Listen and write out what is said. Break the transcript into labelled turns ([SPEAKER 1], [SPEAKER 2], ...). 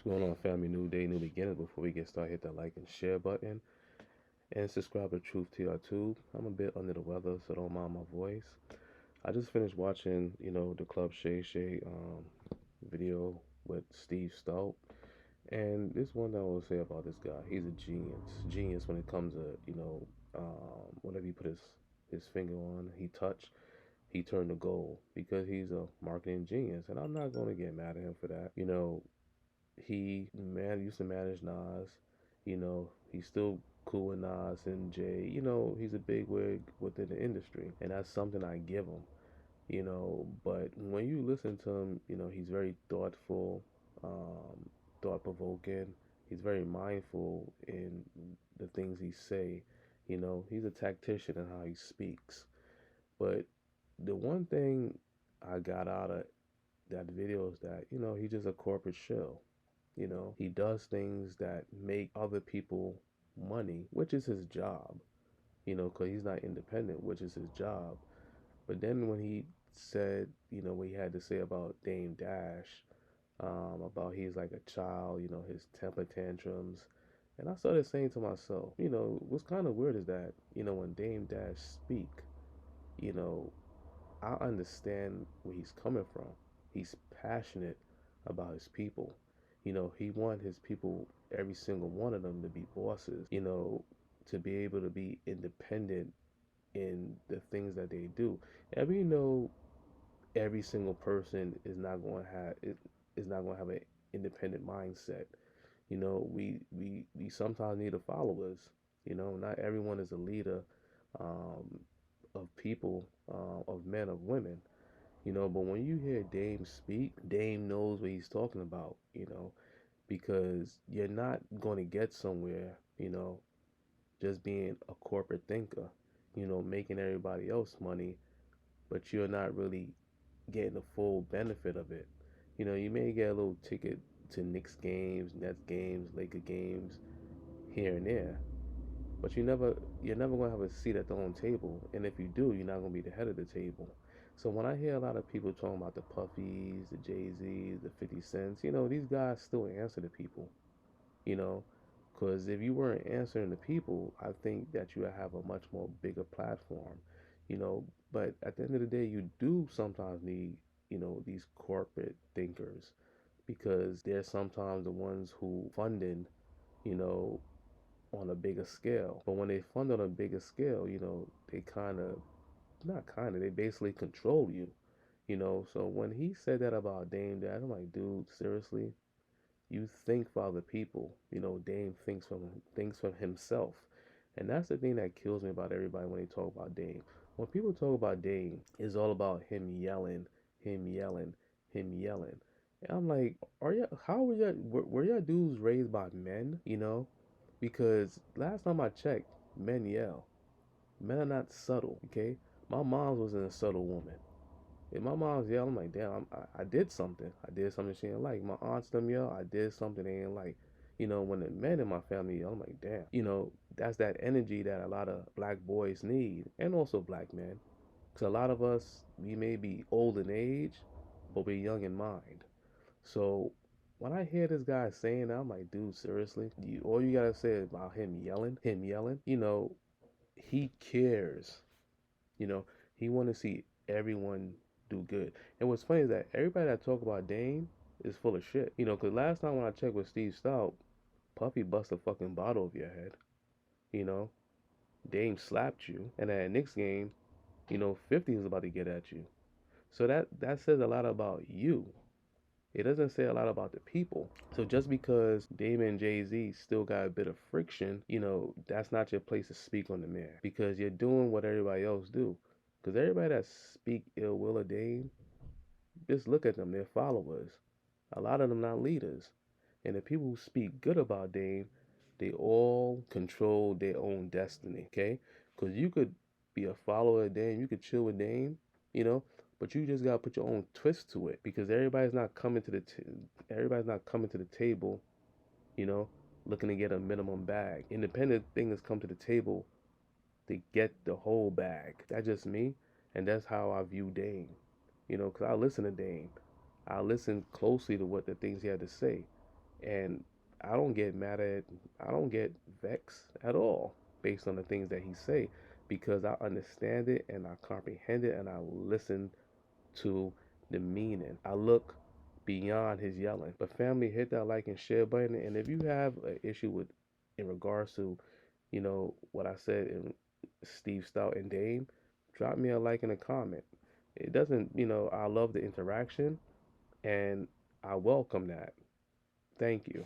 [SPEAKER 1] What's going on, family? New day, new beginnings. Before we get started, hit that like and share button and subscribe to Truthtrtube. I'm a bit under the weather, so don't mind my voice. I just finished watching, the Club Shay Shay video with Steve Stout, and this one thing I will say about this guy: he's a genius when it comes to, whatever he put his finger on, he turned to gold because he's a marketing genius, and I'm not going to get mad at him for that. He used to manage Nas. He's still cool with Nas and Jay. He's a big wig within the industry, and that's something I give him. But when you listen to him, he's very thoughtful, thought provoking. He's very mindful in the things he say. He's a tactician in how he speaks. But the one thing I got out of that video is that, he's just a corporate shell. He does things that make other people money, which is his job, because he's not independent, which is his job. But then when he said, what he had to say about Dame Dash, about he's like a child, his temper tantrums. And I started saying to myself, what's kind of weird is that, when Dame Dash speak, you know, I understand where he's coming from. He's passionate about his people. He wants his people, every single one of them, to be bosses, to be able to be independent in the things that they do. And every single person is not going to have an independent mindset. We sometimes need followers. Not everyone is a leader, um, of people, of men, of women. But when you hear Dame speak, Dame knows what he's talking about, because you're not going to get somewhere, just being a corporate thinker, making everybody else money, but you're not really getting the full benefit of it. You may get a little ticket to Knicks games, Nets games, Laker games here and there, but you're never gonna have a seat at the own table. And if you do, you're not gonna be the head of the table. So when I hear a lot of people talking about the Puffies, the Jay-Z's, the 50 Cents, these guys still answer to people, you know, because if you weren't answering the people, I think that you would have a much more bigger platform, you know. But at the end of the day, you do sometimes need, these corporate thinkers because they're sometimes the ones who funding, you know, on a bigger scale. But when they fund on a bigger scale, they kind of, not kind of, they basically control you, So when he said that about Dame Dad, I'm like, dude, seriously? You think for other people. Dame thinks from himself. And that's the thing that kills me about everybody when they talk about Dame. When people talk about Dame, it's all about him yelling, him yelling, him yelling. And I'm like, how were y'all dudes raised by men, Because last time I checked, men yell. Men are not subtle, okay? My mom wasn't a subtle woman. If my mom's yell, I'm like, damn, I did something. I did something she didn't like. My aunts them yell, I did something they didn't like. When the men in my family yell, I'm like, damn. That's that energy that a lot of black boys need, and also black men. Because a lot of us, we may be old in age, but we're young in mind. So when I hear this guy saying that, I'm like, dude, seriously? All you gotta say about him yelling, he cares. You know, he want to see everyone do good. And what's funny is that everybody that talk about Dame is full of shit. Because last time when I checked with Steve Stout, Puffy bust a fucking bottle over your head. You know, Dame slapped you. And at Knicks game, 50 was about to get at you. So that says a lot about you. It doesn't say a lot about the people. So just because Dame and Jay-Z still got a bit of friction, that's not your place to speak on the man. Because you're doing what everybody else do. Because everybody that speak ill will of Dame, just look at them. They're followers. A lot of them not leaders. And the people who speak good about Dame, they all control their own destiny, okay? Because you could be a follower of Dame, you could chill with Dame, but you just gotta put your own twist to it because everybody's not coming to the table, you know, looking to get a minimum bag. Independent things come to the table to get the whole bag. That's just me, and that's how I view Dame. Because I listen to Dame. I listen closely to what the things he had to say. And I don't get mad at, I don't get vexed at all based on the things that he say, because I understand it and I comprehend it and I listen to the meaning. I look beyond his yelling. But family, hit that like and share button. And if you have an issue with, in regards to, what I said in Steve Stout and Dame, drop me a like and a comment. It doesn't, I love the interaction and I welcome that. Thank you.